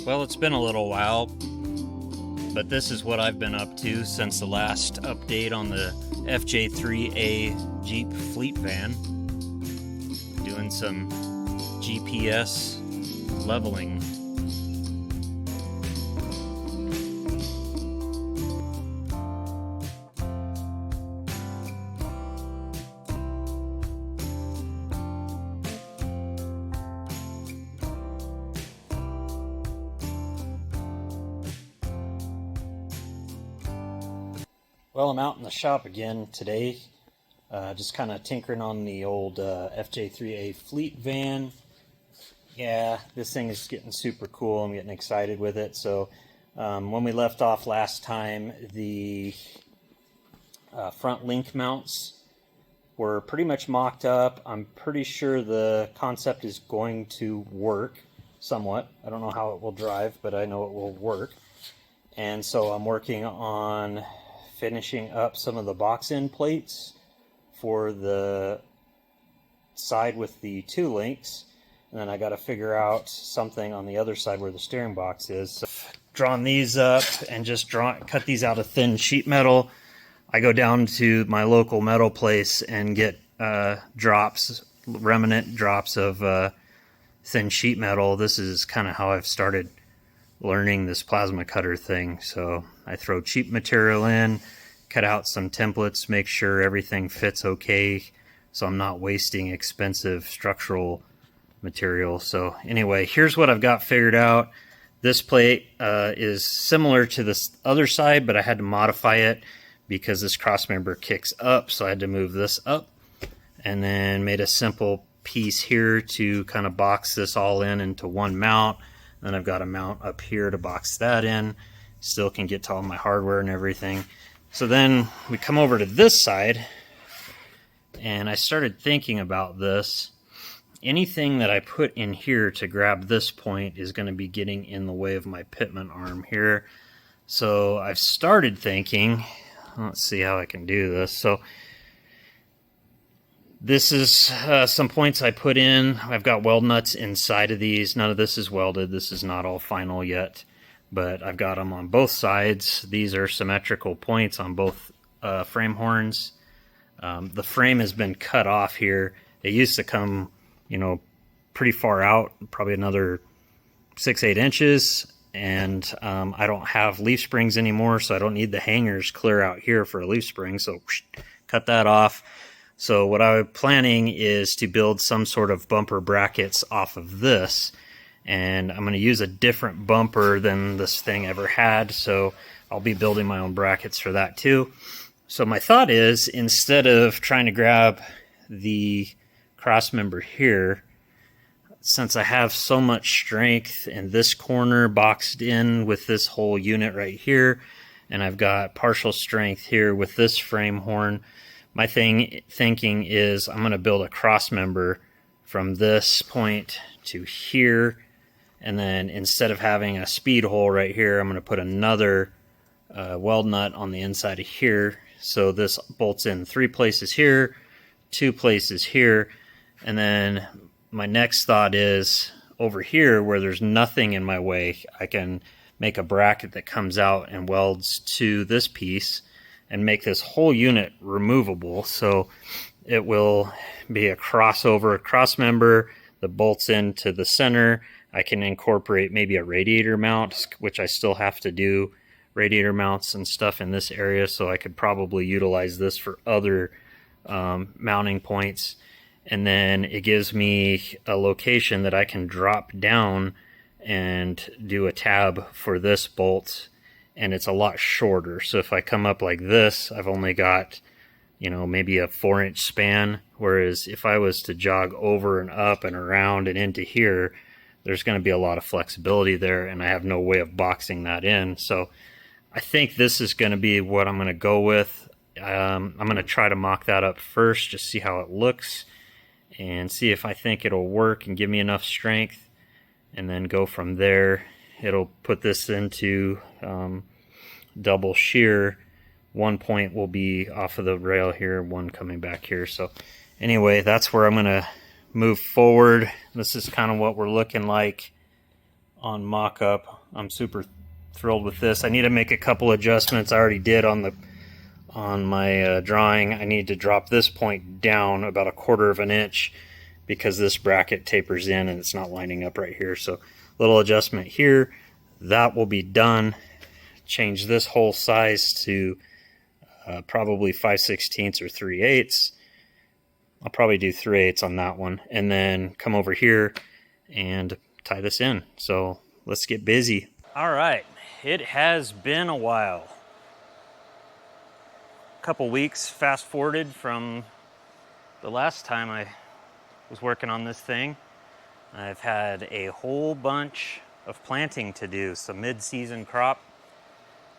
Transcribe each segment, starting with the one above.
Well, it's been a little while, but this is what I've been up to since the last update on the fj3a Jeep Fleetvan. Doing some GPS leveling. Well, I'm out in the shop again today, just kind of tinkering on the old fj3a Fleetvan. Yeah, this thing is getting super cool. I'm getting excited with it. So when we left off last time, the front link mounts were pretty much mocked up. I'm pretty sure the concept is going to work somewhat. I don't know how it will drive, but I know it will work. And so I'm working on finishing up some of the box end plates for the side with the two links, and then I got to figure out something on the other side where the steering box is. So drawn these up and just cut these out of thin sheet metal. I go down to my local metal place and get remnant drops of thin sheet metal. This is kind of how I've started learning this plasma cutter thing. So I throw cheap material in, cut out some templates, make sure everything fits okay, so I'm not wasting expensive structural material. So anyway, here's what I've got figured out. This plate is similar to this other side, but I had to modify it because this cross member kicks up, so I had to move this up, and then made a simple piece here to kind of box this all in into one mount. Then I've got a mount up here to box that in. Still can get to all my hardware and everything. So then we come over to this side, and I started thinking about this. Anything that I put in here to grab this point is going to be getting in the way of my pitman arm here. So I've started thinking, let's see how I can do this. So this is some points I put in. I've got weld nuts inside of these. None of this is welded. This is not all final yet, but I've got them on both sides. These are symmetrical points on both frame horns. The frame has been cut off here. It used to come, pretty far out, probably another 6-8 inches. And I don't have leaf springs anymore, so I don't need the hangers clear out here for a leaf spring. So cut that off. So what I'm planning is to build some sort of bumper brackets off of this, and I'm going to use a different bumper than this thing ever had, so I'll be building my own brackets for that too. So my thought is, instead of trying to grab the cross member here, since I have so much strength in this corner boxed in with this whole unit right here, and I've got partial strength here with this frame horn, my thinking is I'm going to build a cross member from this point to here, and then instead of having a speed hole right here, I'm going to put another weld nut on the inside of here. So this bolts in 3 places here, 2 places here, and then my next thought is over here where there's nothing in my way, I can make a bracket that comes out and welds to this piece and make this whole unit removable. So it will be a crossover, cross member that bolts into the center. I can incorporate maybe a radiator mount, which I still have to do radiator mounts and stuff in this area, so I could probably utilize this for other mounting points. And then it gives me a location that I can drop down and do a tab for this bolt, and it's a lot shorter. So if I come up like this, I've only got, maybe a 4-inch span, whereas if I was to jog over and up and around and into here, there's going to be a lot of flexibility there, and I have no way of boxing that in. So I think this is going to be what I'm going to go with. I'm going to try to mock that up first, just see how it looks, and see if I think it'll work and give me enough strength, and then go from there. It'll put this into double shear. One point will be off of the rail here, one coming back here. So anyway, that's where I'm going to move forward. This is kind of what we're looking like on mock-up. I'm super thrilled with this. I need to make a couple adjustments. I already did on my drawing. I need to drop this point down about 1/4 of an inch because this bracket tapers in and it's not lining up right here. So little adjustment here. That will be done. Change this whole size to probably 5/16 or 3/8. I'll probably do 3/8 on that one, and then come over here and tie this in. So let's get busy. All right, it has been a while. A couple weeks fast forwarded from the last time I was working on this thing. I've had a whole bunch of planting to do, some mid-season crop.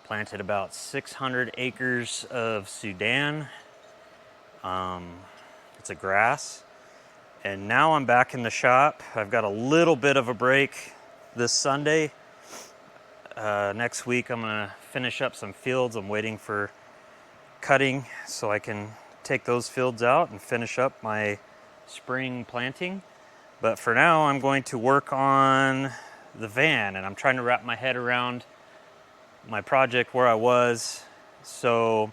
Planted about 600 acres of Sudan. It's a grass. And now I'm back in the shop. I've got a little bit of a break this Sunday. Next week I'm gonna finish up some fields. I'm waiting for cutting so I can take those fields out and finish up my spring planting. But for now I'm going to work on the van, and I'm trying to wrap my head around my project where I was. So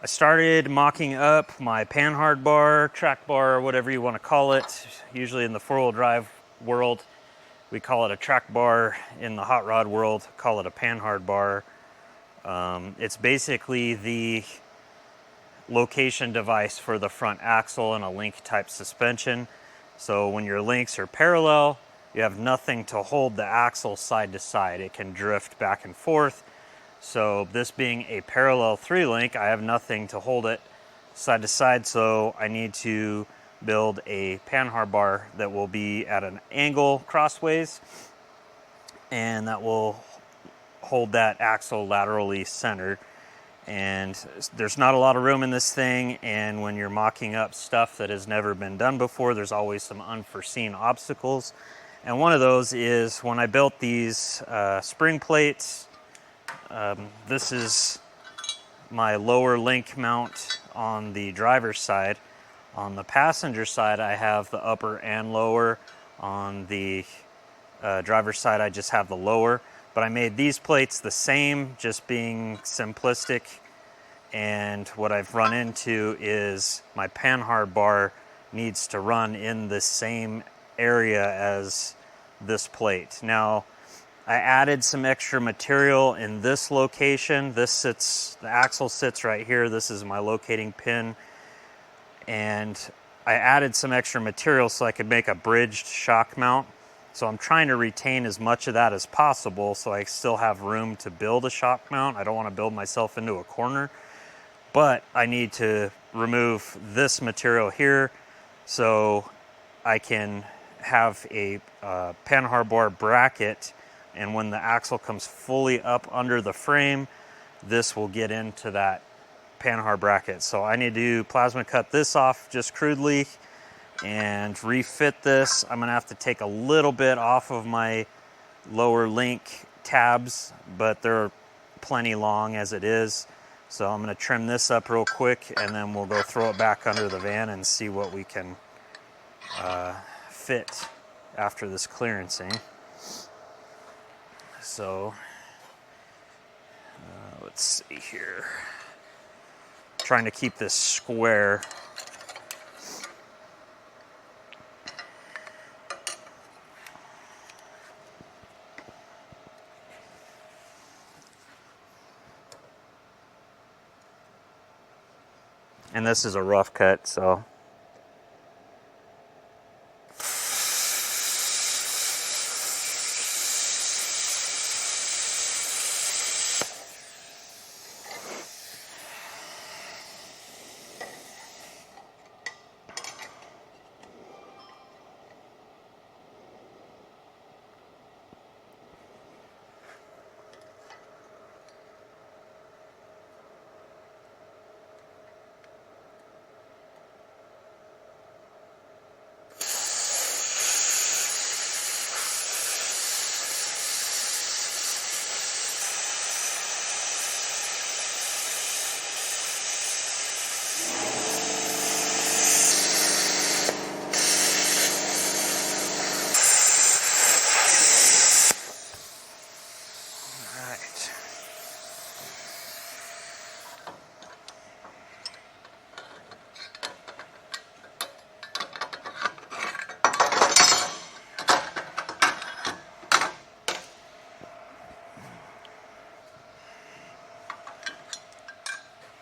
I started mocking up my panhard bar, track bar, whatever you want to call it. Usually in the 4-wheel drive world, we call it a track bar. In the hot rod world, call it a panhard bar. It's basically the location device for the front axle and a link type suspension. So when your links are parallel, you have nothing to hold the axle side to side. It can drift back and forth. So this being a parallel 3-link, I have nothing to hold it side to side, so I need to build a panhard bar that will be at an angle crossways, and that will hold that axle laterally centered. And there's not a lot of room in this thing, and when you're mocking up stuff that has never been done before, there's always some unforeseen obstacles. And one of those is when I built these spring plates. This is my lower link mount on the driver's side. On the passenger side, I have the upper and lower. On the driver's side, I just have the lower. But I made these plates the same, just being simplistic. And what I've run into is my panhard bar needs to run in the same area as this plate. Now, I added some extra material in this location. The axle sits right here. This is my locating pin. And I added some extra material so I could make a bridged shock mount. So I'm trying to retain as much of that as possible so I still have room to build a shock mount. I don't want to build myself into a corner. But I need to remove this material here so I can have a panhard bar bracket, and when the axle comes fully up under the frame, this will get into that panhard bracket. So I need to plasma cut this off just crudely and refit this. I'm gonna have to take a little bit off of my lower link tabs, but they're plenty long as it is. So I'm gonna trim this up real quick, and then we'll go throw it back under the van and see what we can fit after this clearancing. So let's see here. Trying to keep this square. And this is a rough cut, so.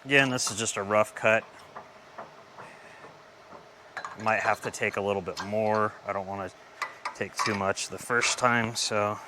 Again, this is just a rough cut. Might have to take a little bit more. I don't want to take too much the first time, so.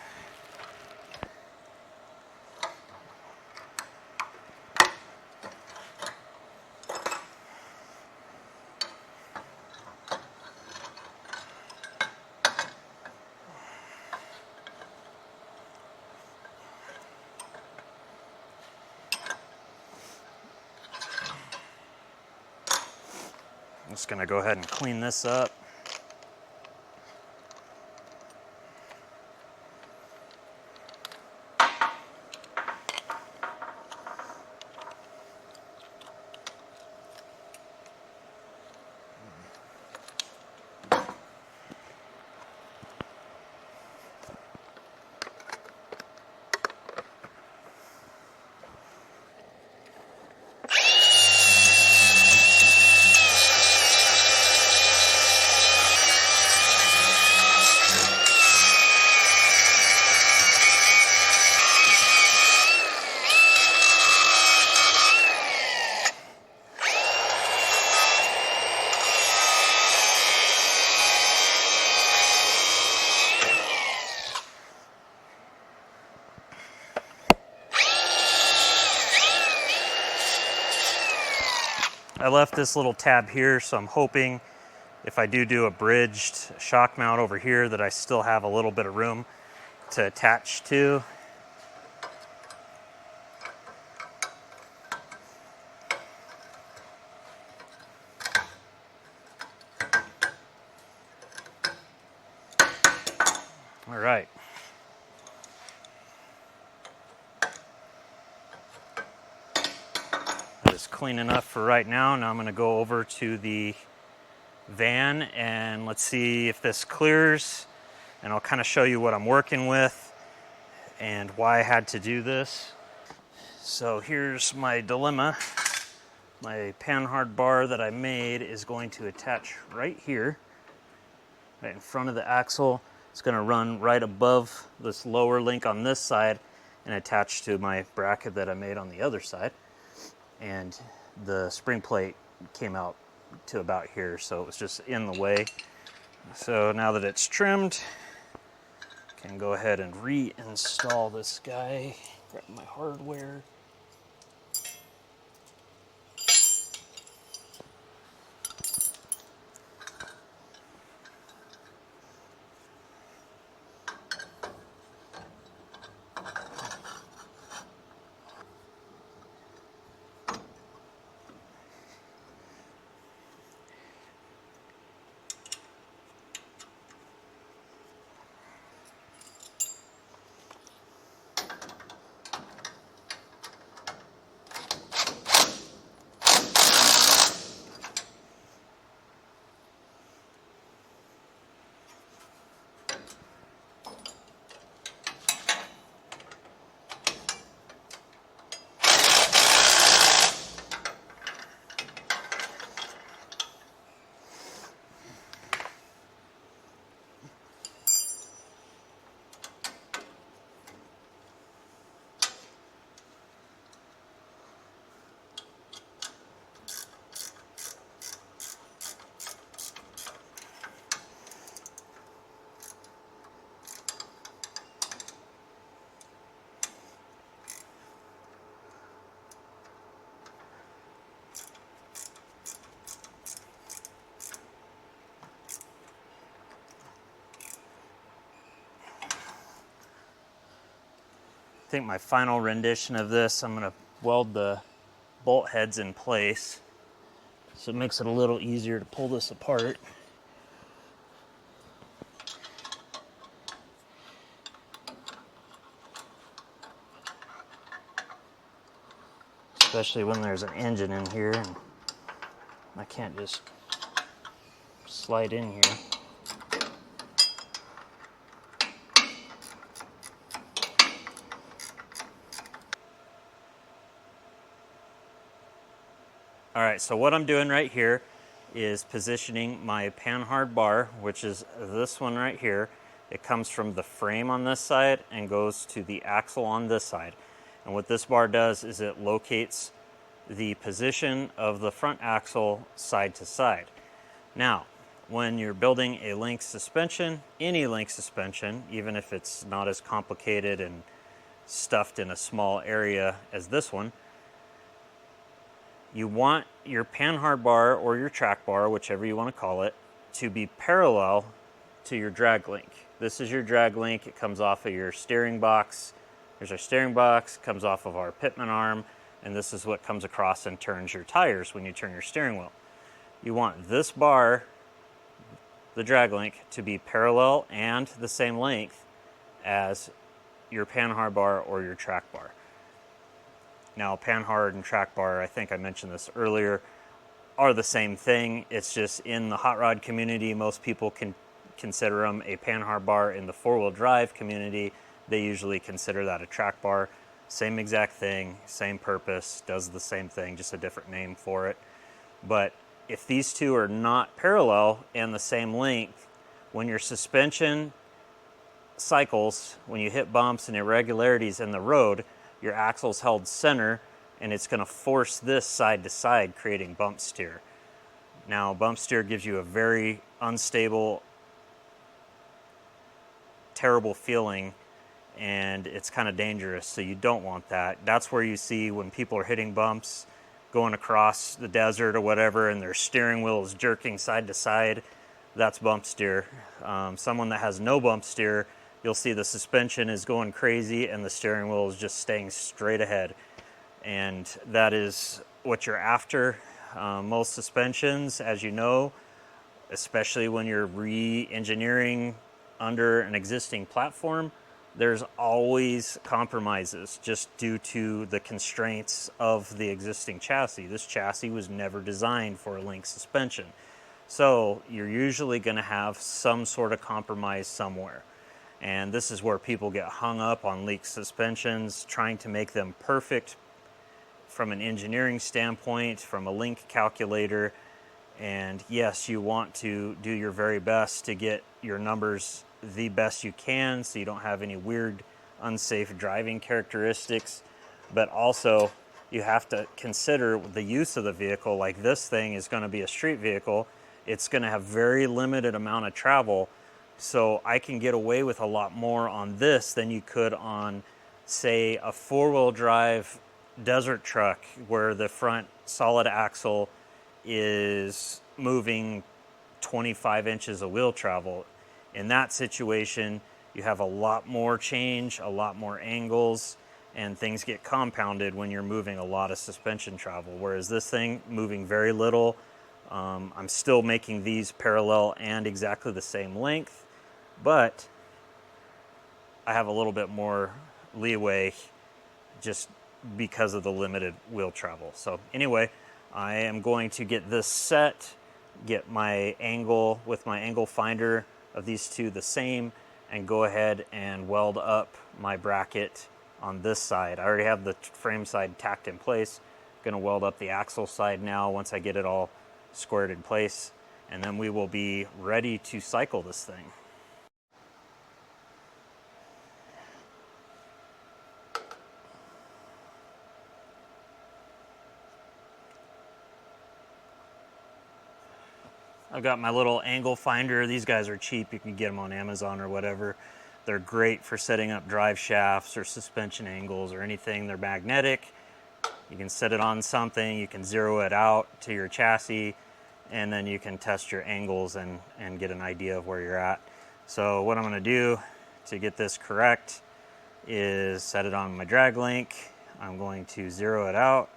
I'm just going to go ahead and clean this up. I left this little tab here, so I'm hoping if I do a bridged shock mount over here that I still have a little bit of room to attach to. All right. That is clean enough for right now. Now I'm going to go over to the van and let's see if this clears, and I'll kind of show you what I'm working with and why I had to do this. So here's my dilemma. My panhard bar that I made is going to attach right here, right in front of the axle. It's going to run right above this lower link on this side and attach to my bracket that I made on the other side. And the spring plate came out to about here, so it was just in the way. So now that it's trimmed, I can go ahead and reinstall this guy. Grab my hardware. I think my final rendition of this, I'm going to weld the bolt heads in place so it makes it a little easier to pull this apart. Especially when there's an engine in here and I can't just slide in here. All right, so what I'm doing right here is positioning my panhard bar, which is this one right here. It comes from the frame on this side and goes to the axle on this side. And what this bar does is it locates the position of the front axle side to side. Now, when you're building a link suspension, any link suspension, even if it's not as complicated and stuffed in a small area as this one, you want your panhard bar or your track bar, whichever you want to call it, to be parallel to your drag link. This is your drag link. It comes off of your steering box. There's our steering box, comes off of our pitman arm, and this is what comes across and turns your tires when you turn your steering wheel. You want this bar, the drag link, to be parallel and the same length as your panhard bar or your track bar. Now, panhard and track bar, I think I mentioned this earlier, are the same thing. It's just in the hot rod community, most people can consider them a panhard bar. In the four-wheel drive community, they usually consider that a track bar. Same exact thing, same purpose, does the same thing, just a different name for it. But if these two are not parallel and the same length, when your suspension cycles, when you hit bumps and irregularities in the road, your axle's held center and it's going to force this side to side, creating bump steer. Now, bump steer gives you a very unstable, terrible feeling, and it's kind of dangerous, so you don't want that. That's where you see when people are hitting bumps, going across the desert or whatever, and their steering wheel is jerking side to side. That's bump steer. Someone that has no bump steer, you'll see the suspension is going crazy and the steering wheel is just staying straight ahead. And that is what you're after. Most suspensions, as you know, especially when you're re-engineering under an existing platform, there's always compromises just due to the constraints of the existing chassis. This chassis was never designed for a link suspension. So you're usually going to have some sort of compromise somewhere. And this is where people get hung up on link suspensions, trying to make them perfect from an engineering standpoint, from a link calculator. And yes, you want to do your very best to get your numbers the best you can so you don't have any weird, unsafe driving characteristics. But also, you have to consider the use of the vehicle. Like, this thing is going to be a street vehicle. It's going to have very limited amount of travel. So I can get away with a lot more on this than you could on, say, a four-wheel drive desert truck where the front solid axle is moving 25 inches of wheel travel. In that situation, you have a lot more change, a lot more angles, and things get compounded when you're moving a lot of suspension travel. Whereas this thing, moving very little, I'm still making these parallel and exactly the same length, but I have a little bit more leeway just because of the limited wheel travel. So anyway, I am going to get this set, get my angle with my angle finder of these two the same, and go ahead and weld up my bracket on this side. I already have the frame side tacked in place. I'm going to weld up the axle side now once I get it all squared in place, and then we will be ready to cycle this thing. I've got my little angle finder. These guys are cheap. You can get them on Amazon or whatever. They're great for setting up drive shafts or suspension angles or anything. They're magnetic. You can set it on something. You can zero it out to your chassis, and then you can test your angles and get an idea of where you're at. So what I'm going to do to get this correct is set it on my drag link. I'm going to zero it out.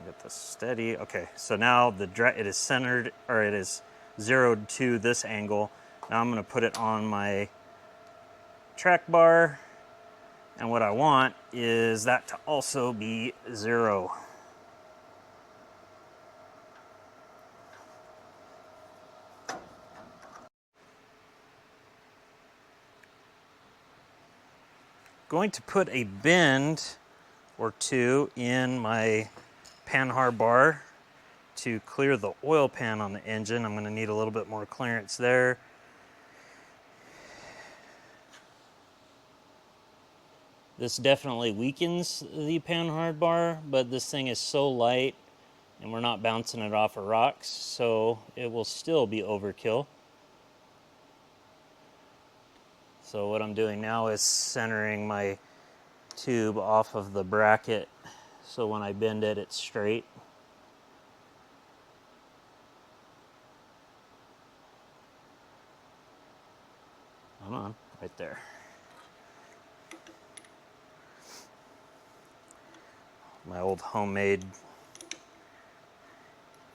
Get this steady. Okay, so now it is centered, or it is zeroed to this angle. Now I'm going to put it on my track bar, and what I want is that to also be 0. Going to put a bend or two in my panhard bar to clear the oil pan on the engine. I'm going to need a little bit more clearance there. This definitely weakens the panhard bar, but this thing is so light and we're not bouncing it off of rocks, so it will still be overkill. So what I'm doing now is centering my tube off of the bracket so when I bend it, it's straight. Hold on, right there. My old homemade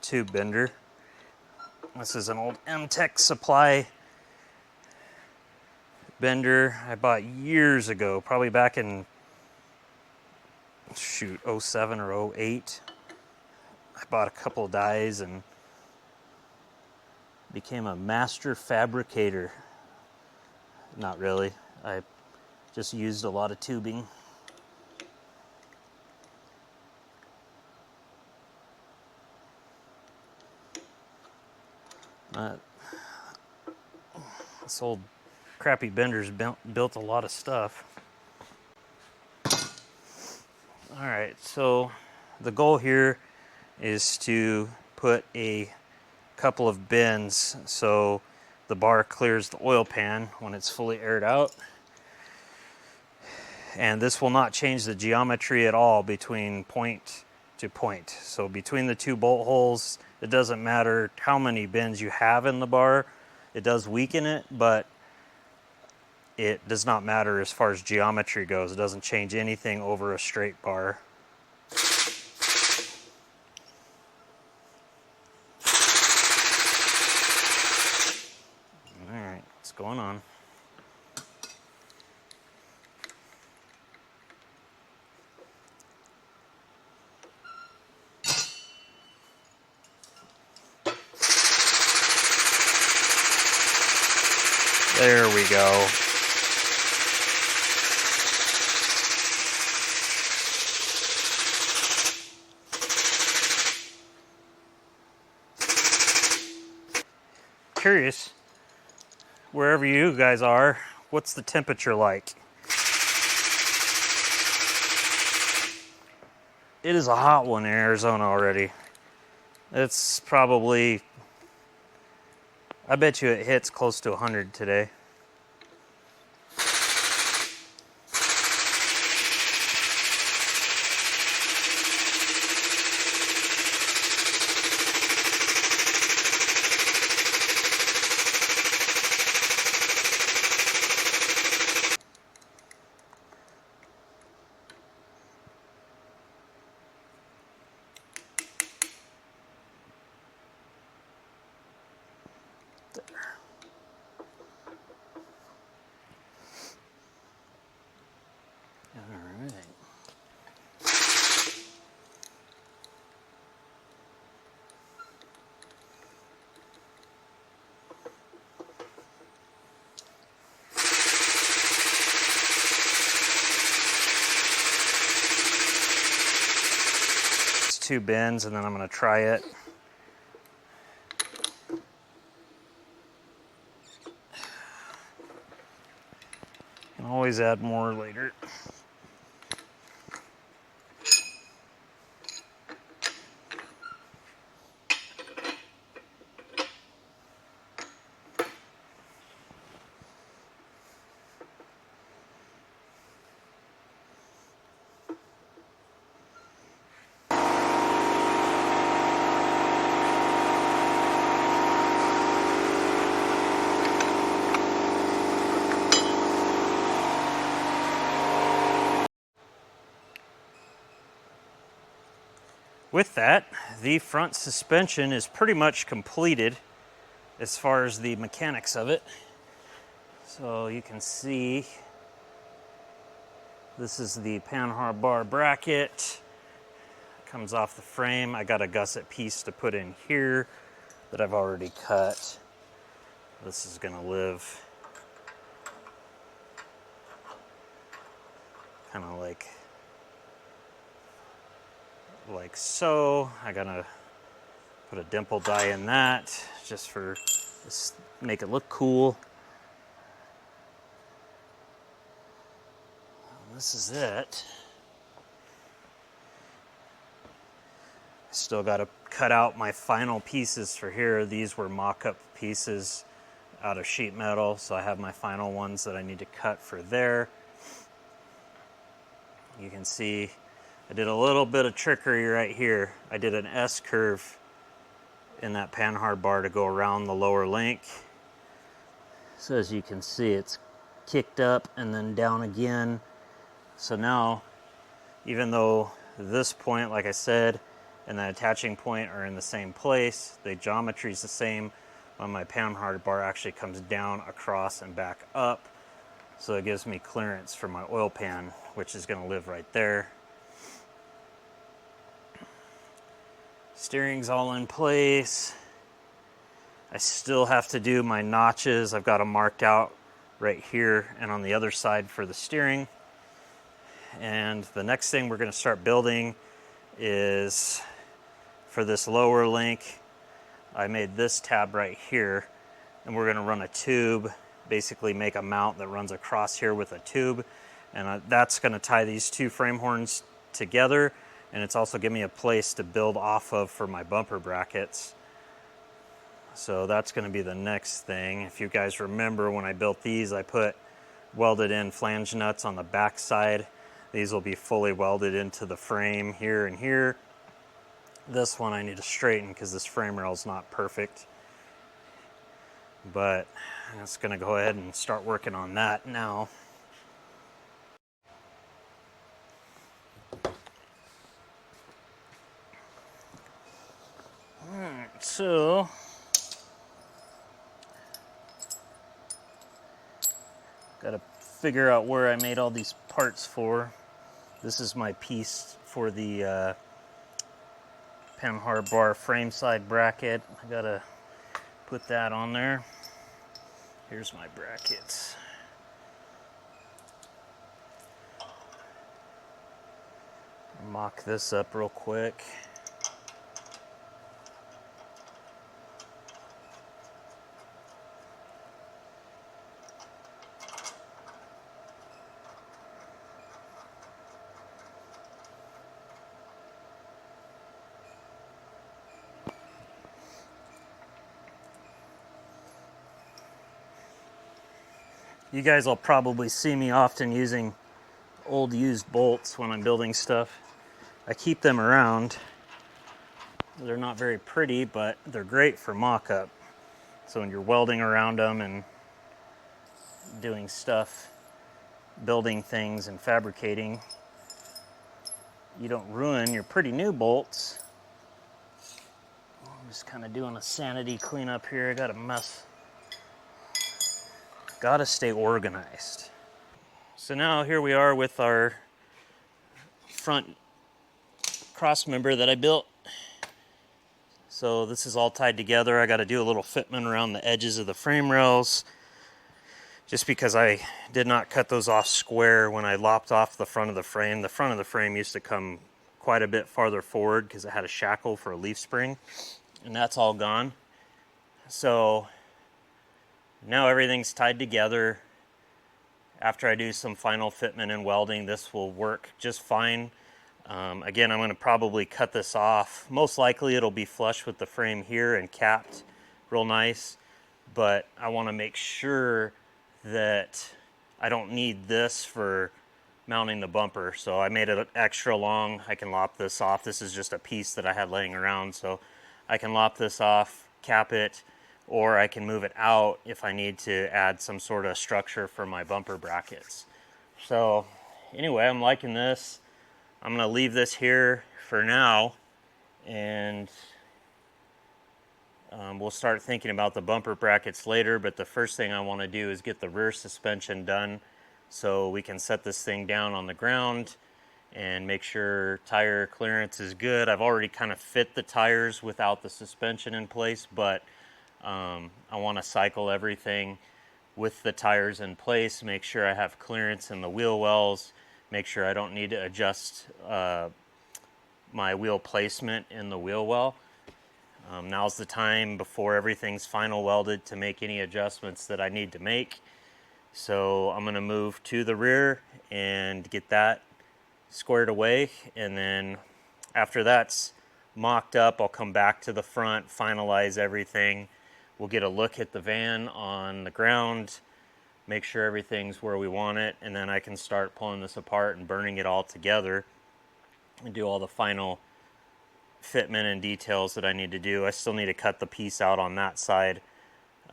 tube bender. This is an old M-Tech Supply bender I bought years ago, probably back in, shoot, 07 or 08. I bought a couple of dies and became a master fabricator. Not really. I just used a lot of tubing. This old crappy bender's built a lot of stuff. All right, so the goal here is to put a couple of bends so the bar clears the oil pan when it's fully aired out. And this will not change the geometry at all between point to point. So between the two bolt holes, it doesn't matter how many bends you have in the bar. It does weaken it, but it does not matter as far as geometry goes. It doesn't change anything over a straight bar. All right, what's going on? There we go. Curious, wherever you guys are, what's the temperature like? It is a hot one in Arizona already. It's probably, I bet you it hits close to 100 today. Two bends and then I'm going to try it. Can always add more later. With that, the front suspension is pretty much completed as far as the mechanics of it. So you can see this is the panhard bar bracket. Comes off the frame. I got a gusset piece to put in here that I've already cut. This is gonna live kind of like so. I gotta put a dimple die in that just for make it look cool. This is it. Still got to cut out my final pieces for here. These were mock-up pieces out of sheet metal, so I have my final ones that I need to cut for there. You can see I did a little bit of trickery right here. I did an S curve in that panhard bar to go around the lower link. So as you can see, it's kicked up and then down again. So now, even though this point, like I said, and the attaching point are in the same place, the geometry is the same, when my panhard bar actually comes down, across, and back up. So it gives me clearance for my oil pan, which is going to live right there. Steering's all in place. I still have to do my notches. I've got them marked out right here and on the other side for the steering. And the next thing we're going to start building is for this lower link. I made this tab right here, and we're going to run a tube, basically make a mount that runs across here with a tube, and that's going to tie these two frame horns together, and it's also giving me a place to build off of for my bumper brackets. So that's going to be the next thing. If you guys remember, when I built these, I put welded in flange nuts on the back side. These will be fully welded into the frame here and here. This one I need to straighten because this frame rail is not perfect. But I'm just going to go ahead and start working on that now. Alright, so got to figure out where I made all these parts for. This is my piece for the panhard bar frame side bracket. I got to put that on there. Here's my brackets. Mock this up real quick. You guys will probably see me often using old used bolts when I'm building stuff. I keep them around. They're not very pretty, but they're great for mock-up. So when you're welding around them and doing stuff, building things and fabricating, you don't ruin your pretty new bolts. I'm just kind of doing a sanity cleanup here. I got a mess. Gotta stay organized. So now here we are with our front cross member that I built. So this is all tied together. I got to do a little fitment around the edges of the frame rails, just because I did not cut those off square when I lopped off the front of the frame. The front of the frame used to come quite a bit farther forward because it had a shackle for a leaf spring, and that's all gone. So now everything's tied together. After I do some final fitment and welding, this will work just fine. Again, I'm going to probably cut this off. Most likely it'll be flush with the frame here and capped real nice, but I want to make sure that I don't need this for mounting the bumper. So I made it extra long. I can lop this off. This is just a piece that I had laying around, so I can lop this off, cap it, or I can move it out if I need to add some sort of structure for my bumper brackets. So anyway, I'm liking this. I'm going to leave this here for now, and we'll start thinking about the bumper brackets later, but the first thing I want to do is get the rear suspension done so we can set this thing down on the ground and make sure tire clearance is good. I've already kind of fit the tires without the suspension in place, but I want to cycle everything with the tires in place, make sure I have clearance in the wheel wells, make sure I don't need to adjust my wheel placement in the wheel well. Now's the time before everything's final welded to make any adjustments that I need to make. So I'm going to move to the rear and get that squared away. And then after that's mocked up, I'll come back to the front, finalize everything. We'll get a look at the van on the ground, make sure everything's where we want it, and then I can start pulling this apart and burning it all together and do all the final fitment and details that I need to do. I still need to cut the piece out on that side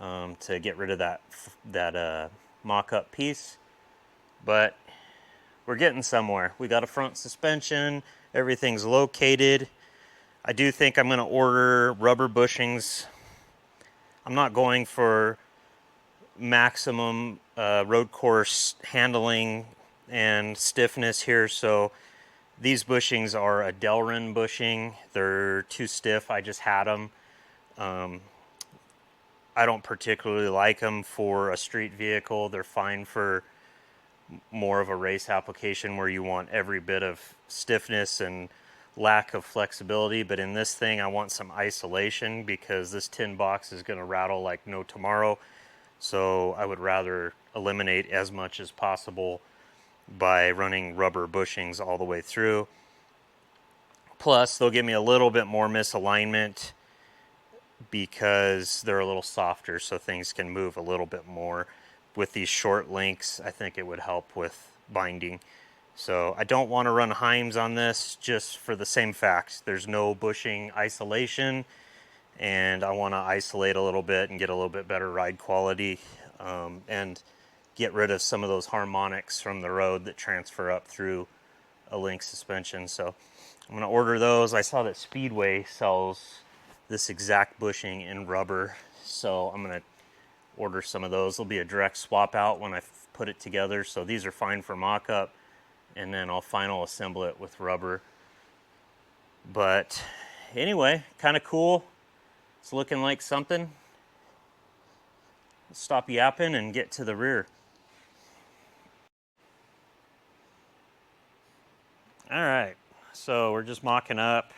to get rid of that mock-up piece, but we're getting somewhere. We got a front suspension, everything's located. I do think I'm going to order rubber bushings. I'm not going for maximum road course handling and stiffness here, so these bushings are a Delrin bushing. They're too stiff. I just had them. I don't particularly like them for a street vehicle. They're fine for more of a race application where you want every bit of stiffness and lack of flexibility. But in this thing, I want some isolation because this tin box is going to rattle like no tomorrow. So I would rather eliminate as much as possible by running rubber bushings all the way through. Plus, they'll give me a little bit more misalignment because they're a little softer, so things can move a little bit more. With these short links, I think it would help with binding. So I don't want to run Heims on this just for the same fact. There's no bushing isolation, and I want to isolate a little bit and get a little bit better ride quality and get rid of some of those harmonics from the road that transfer up through a link suspension. So I'm going to order those. I saw that Speedway sells this exact bushing in rubber, so I'm going to order some of those. There'll be a direct swap out when I put it together, so these are fine for mock-up, and then I'll final assemble it with rubber. But anyway, kind of cool. It's looking like something. Let's stop yapping and get to the rear. All right, so we're just mocking up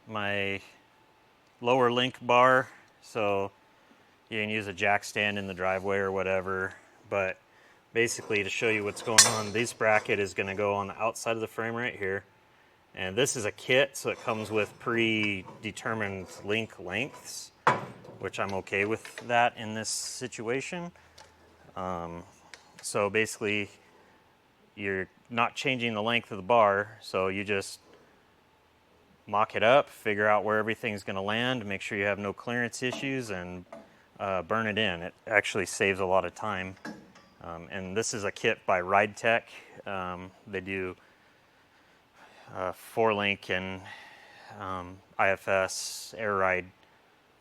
my lower link bar, so you can use a jack stand in the driveway or whatever, but basically to show you what's going on, this bracket is going to go on the outside of the frame right here, and this is a kit, so it comes with predetermined link lengths, which I'm okay with that in this situation. So basically you're not changing the length of the bar, so you just mock it up, figure out where everything's going to land, make sure you have no clearance issues, and burn it in. It actually saves a lot of time. And this is a kit by Ridetech. They do 4-link and IFS air ride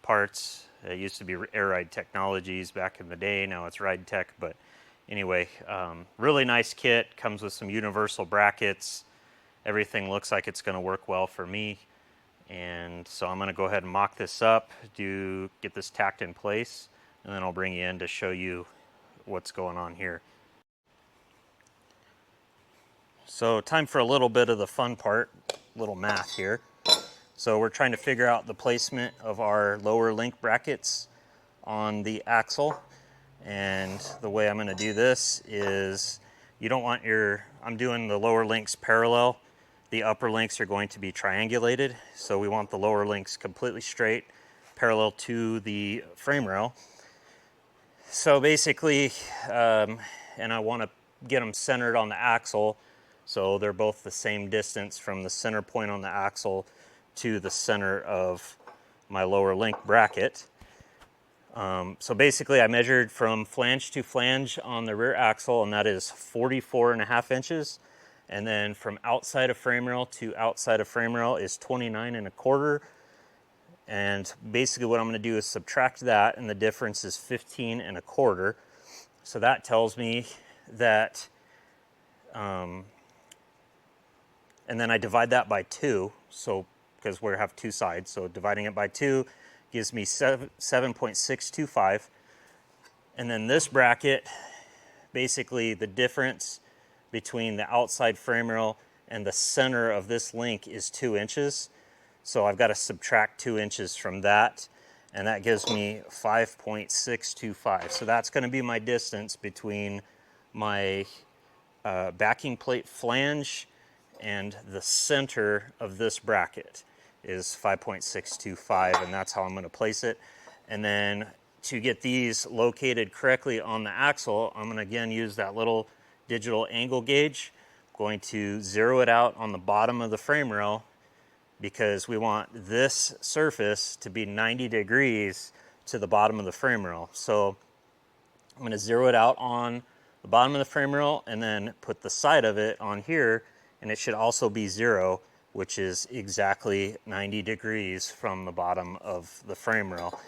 parts. It used to be Air Ride Technologies back in the day. Now it's Ridetech. But anyway, really nice kit. Comes with some universal brackets. Everything looks like it's going to work well for me. And so I'm going to go ahead and mock this up, get this tacked in place, and then I'll bring you in to show you what's going on here. So time for a little bit of the fun part, little math here. So we're trying to figure out the placement of our lower link brackets on the axle. And the way I'm going to do this is you don't want I'm doing the lower links parallel. The upper links are going to be triangulated. So we want the lower links completely straight, parallel to the frame rail. So basically, and I want to get them centered on the axle, so they're both the same distance from the center point on the axle to the center of my lower link bracket. So basically I measured from flange to flange on the rear axle, and that is 44.5 inches. And then from outside of frame rail to outside of frame rail is 29.25. And basically what I'm going to do is subtract that, and the difference is 15.25. So that tells me that, and then I divide that by 2, so because we have 2 sides, so dividing it by 2 gives me 7.625. And then this bracket, basically the difference between the outside frame rail and the center of this link is 2 inches. So I've got to subtract 2 inches from that, and that gives me 5.625. So that's going to be my distance between my backing plate flange and the center of this bracket is 5.625, and that's how I'm going to place it. And then to get these located correctly on the axle, I'm going to again use that little digital angle gauge. I'm going to zero it out on the bottom of the frame rail because we want this surface to be 90 degrees to the bottom of the frame rail. So I'm going to zero it out on the bottom of the frame rail and then put the side of it on here, and it should also be 0, which is exactly 90 degrees from the bottom of the frame rail.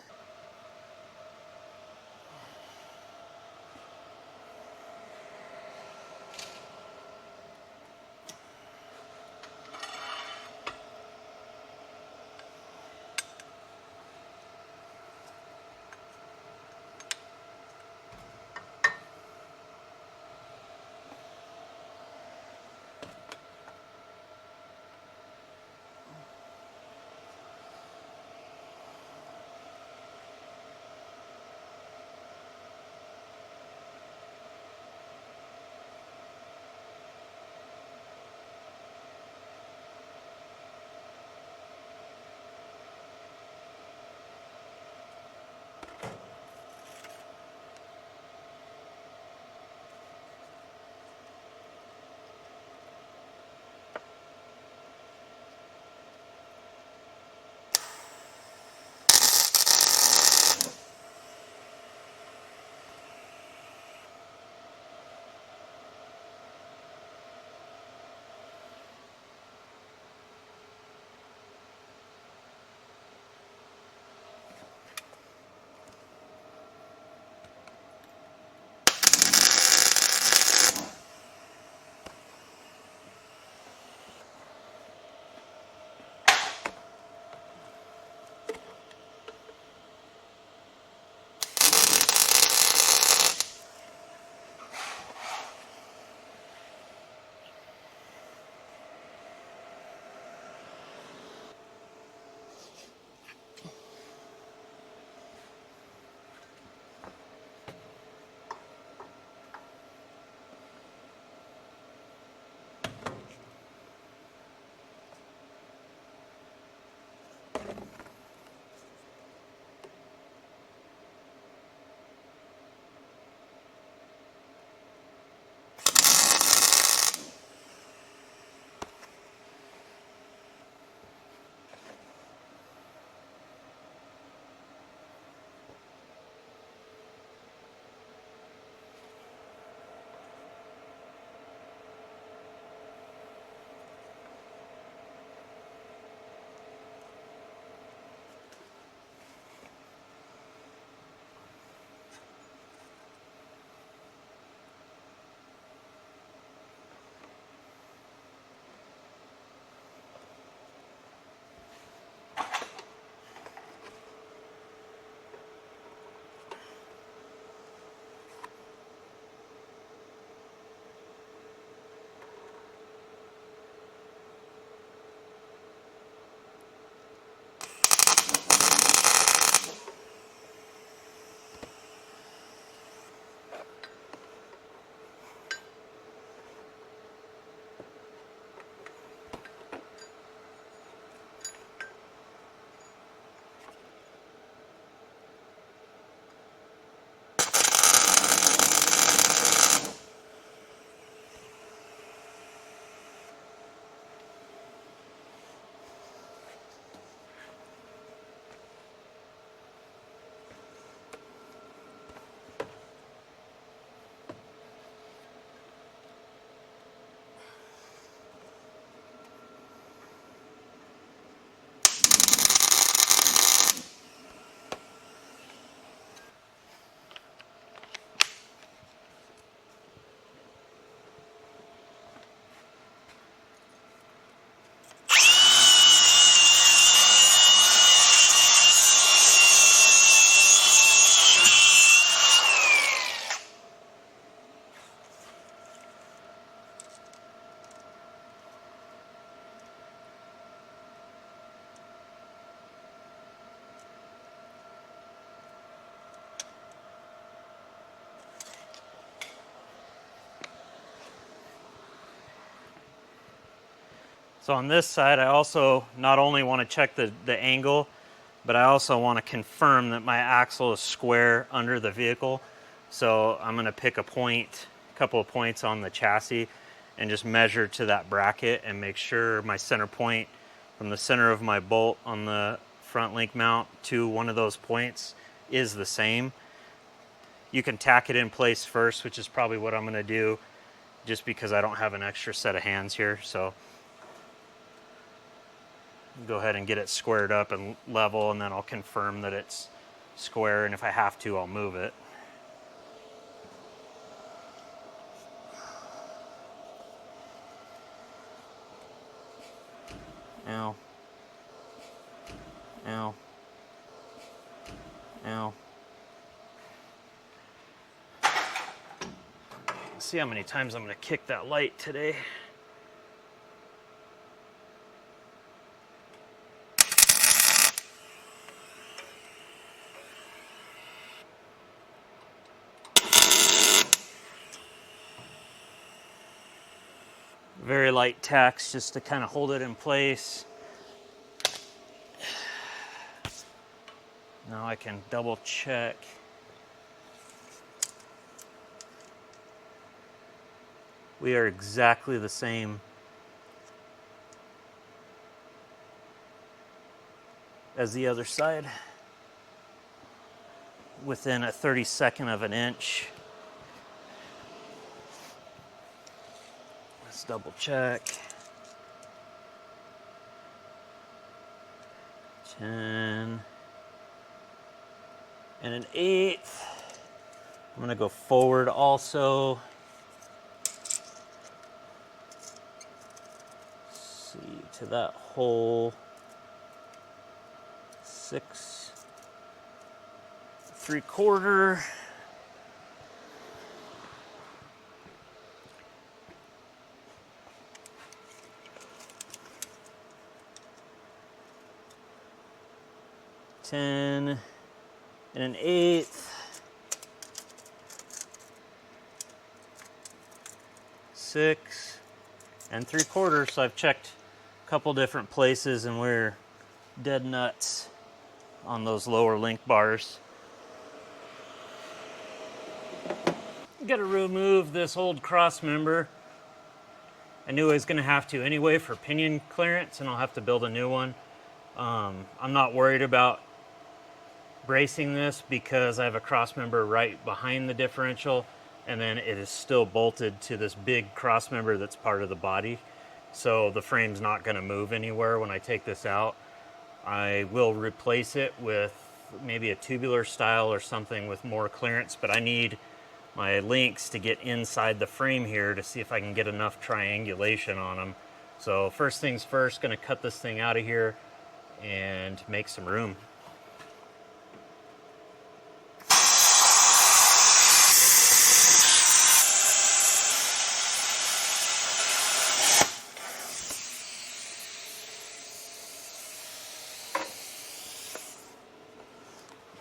So on this side, I also not only want to check the angle, but I also want to confirm that my axle is square under the vehicle. So I'm going to pick a couple of points on the chassis and just measure to that bracket and make sure my center point from the center of my bolt on the front link mount to one of those points is the same. You can tack it in place first, which is probably what I'm going to do just because I don't have an extra set of hands here. So go ahead and get it squared up and level, and then I'll confirm that it's square, and if I have to, I'll move it. Ow. Ow. Ow. Let's see how many times I'm going to kick that light today. Very light tacks just to kind of hold it in place. Now I can double check. We are exactly the same as the other side, within a 32nd of an inch. Let's double check. 10 1/8. I'm going to go forward also. See to that hole. 6 3/4. Ten 1/8. 6 3/4. So I've checked a couple different places and we're dead nuts on those lower link bars. Got to remove this old cross member. I knew I was going to have to anyway for pinion clearance, and I'll have to build a new one. I'm not worried about bracing this because I have a cross member right behind the differential, and then it is still bolted to this big cross member that's part of the body. So the frame's not going to move anywhere when I take this out. I will replace it with maybe a tubular style or something with more clearance, but I need my links to get inside the frame here to see if I can get enough triangulation on them. So first things first, going to cut this thing out of here and make some room.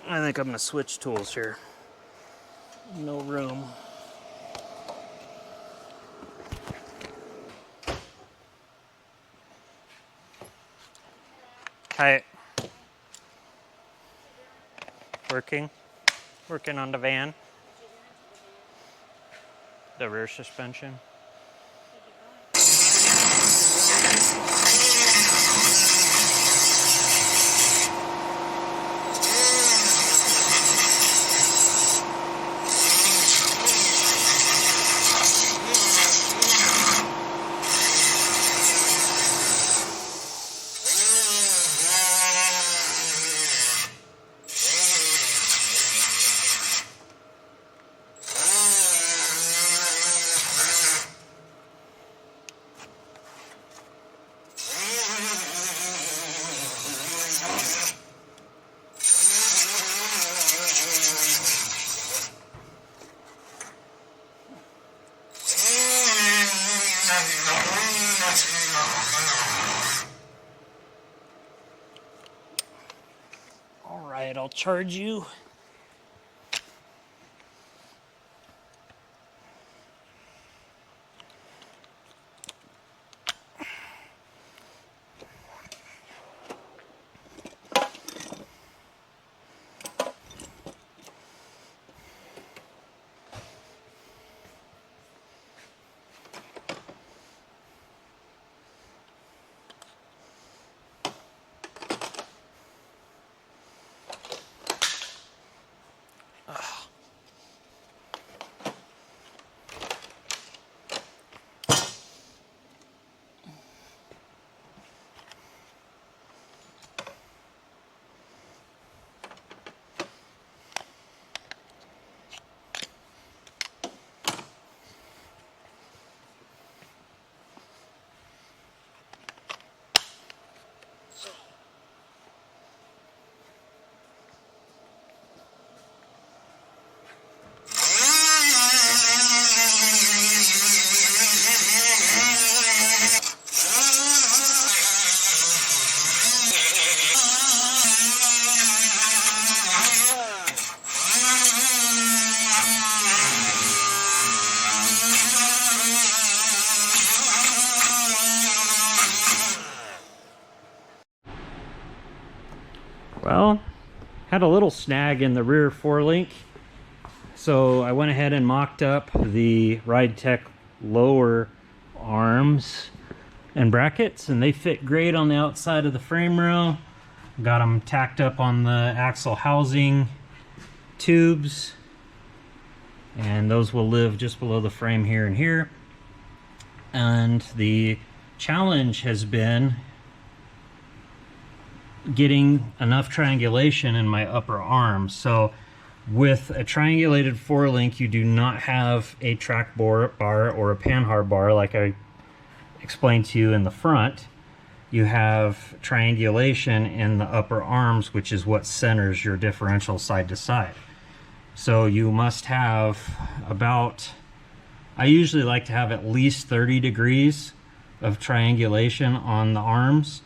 I think I'm going to switch tools here. No room. Hi. Working on the van. The rear suspension. All right, I'll charge you. had a little snag in the rear forelink, so I went ahead and mocked up the ridetech lower arms and brackets, and they fit great on the outside of the frame rail. Got them tacked up on the axle housing tubes, and those will live just below the frame here and here. And the challenge has been getting enough triangulation in my upper arms. So with a triangulated forelink, you do not have a track bar or a panhard bar like I explained to you in the front. You have triangulation in the upper arms, which is what centers your differential side to side. So you must have about, I usually like to have at least 30 degrees of triangulation on the arms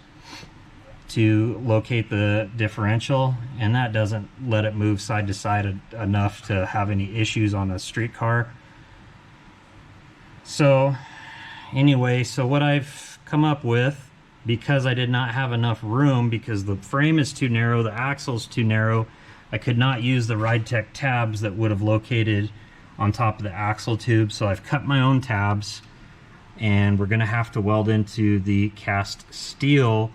to locate the differential, and that doesn't let it move side to side enough to have any issues on a street car. So anyway, so what I've come up with, because I did not have enough room, because the frame is too narrow, the axle's too narrow, I could not use the ridetech tabs that would have located on top of the axle tube. So I've cut my own tabs, and we're gonna have to weld into the cast steel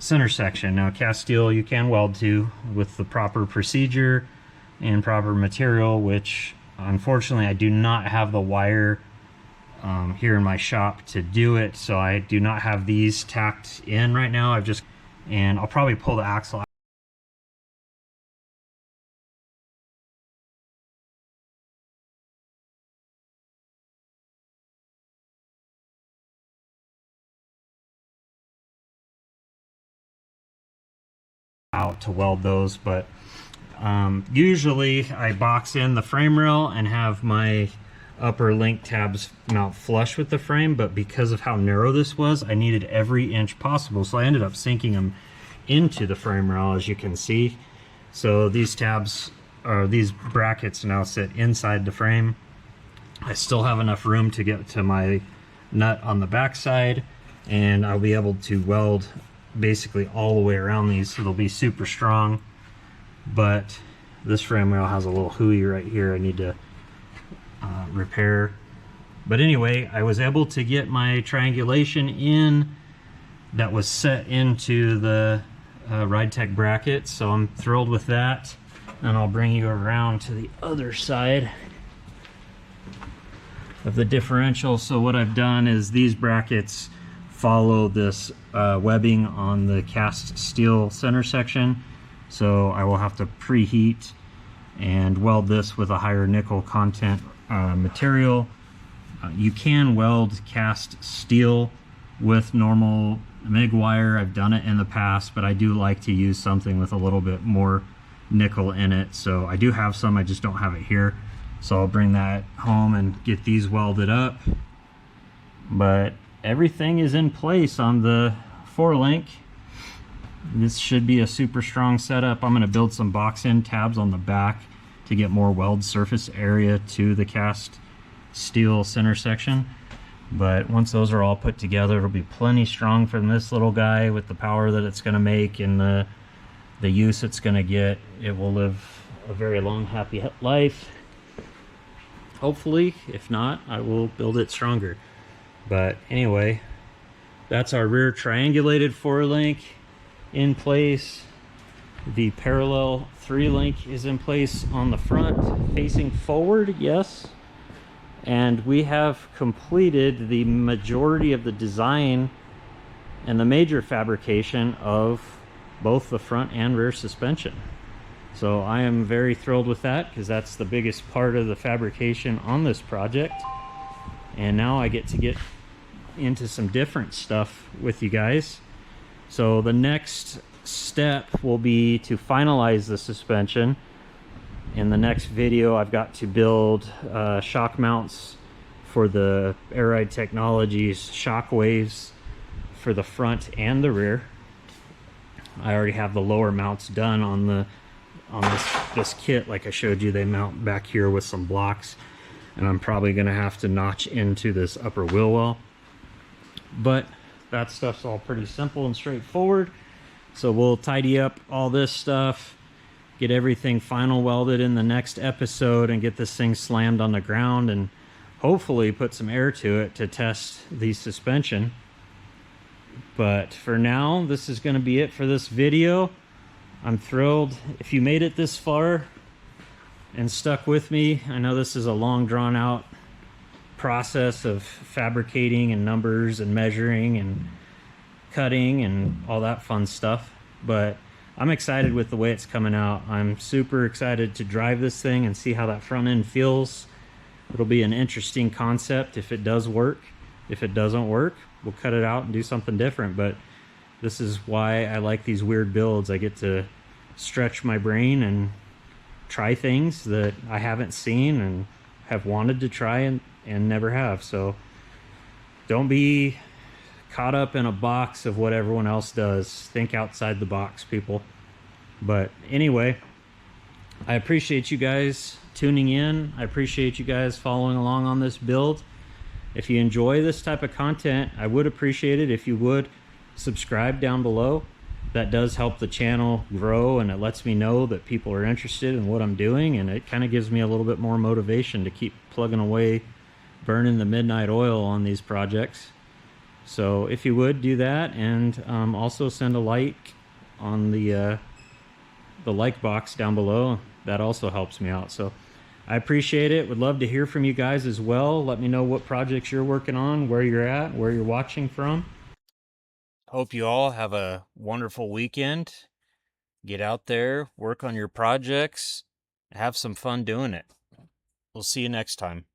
center section. Now, cast steel you can weld to with the proper procedure and proper material, which unfortunately I do not have the wire here in my shop to do it, so I do not have these tacked in right now. And I'll probably pull the axle out to weld those, but usually I box in the frame rail and have my upper link tabs mount flush with the frame, but because of how narrow this was, I needed every inch possible, so I ended up sinking them into the frame rail, as you can see. So these tabs, or these brackets, now sit inside the frame. I still have enough room to get to my nut on the back side, and I'll be able to weld basically all the way around these, so they'll be super strong. But this frame rail has a little hooey right here I need to repair. But anyway, I was able to get my triangulation in that was set into the ridetech bracket, so I'm thrilled with that. And I'll bring you around to the other side of the differential. So what I've done is these brackets follow this webbing on the cast steel center section, so I will have to preheat and weld this with a higher nickel content material. You can weld cast steel with normal MIG wire. I've done it in the past, but I do like to use something with a little bit more nickel in it. So I do have some, I just don't have it here. So I'll bring that home and get these welded up. But everything is in place on the forelink. This should be a super strong setup. I'm going to build some box-in tabs on the back to get more weld surface area to the cast steel center section. But once those are all put together, it'll be plenty strong for this little guy with the power that it's going to make and the use it's going to get. It will live a very long, happy life. Hopefully. If not, I will build it stronger. But anyway, that's our rear triangulated forelink in place. The parallel 3-link is in place on the front, facing forward, yes. And we have completed the majority of the design and the major fabrication of both the front and rear suspension. So I am very thrilled with that, because that's the biggest part of the fabrication on this project. And now I get to get into some different stuff with you guys. So the next step will be to finalize the suspension. In the next video, I've got to build shock mounts for the Air Ride Technologies shock waves for the front and the rear. I already have the lower mounts done on this kit. Like I showed you, they mount back here with some blocks, and I'm probably going to have to notch into this upper wheel well. But that stuff's all pretty simple and straightforward. So we'll tidy up all this stuff get everything final welded in the next episode and get this thing slammed on the ground and hopefully put some air to it to test the suspension. But for now, this is going to be it for this video. I'm thrilled if you made it this far and stuck with me. I know this is a long drawn out process of fabricating and numbers and measuring and cutting and all that fun stuff, but I'm excited with the way it's coming out. I'm super excited to drive this thing and see how that front end feels. It'll be an interesting concept if it does work. If it doesn't work, we'll cut it out and do something different. But this is why I like these weird builds. I get to stretch my brain and try things that I haven't seen and have wanted to try and never have. So don't be caught up in a box of what everyone else does. Think outside the box, people. But anyway, I appreciate you guys tuning in. I appreciate you guys following along on this build. If you enjoy this type of content, I would appreciate it if you would subscribe down below. That does help the channel grow, and it lets me know that people are interested in what I'm doing, and it kind of gives me a little bit more motivation to keep plugging away, burning the midnight oil on these projects. So if you would do that, and also send a like on the like box down below, that also helps me out. So I appreciate it. Would love to hear from you guys as well. Let me know what projects you're working on, where you're at, where you're watching from. Hope you all have a wonderful weekend. Get out there, work on your projects, have some fun doing it. We'll see you next time.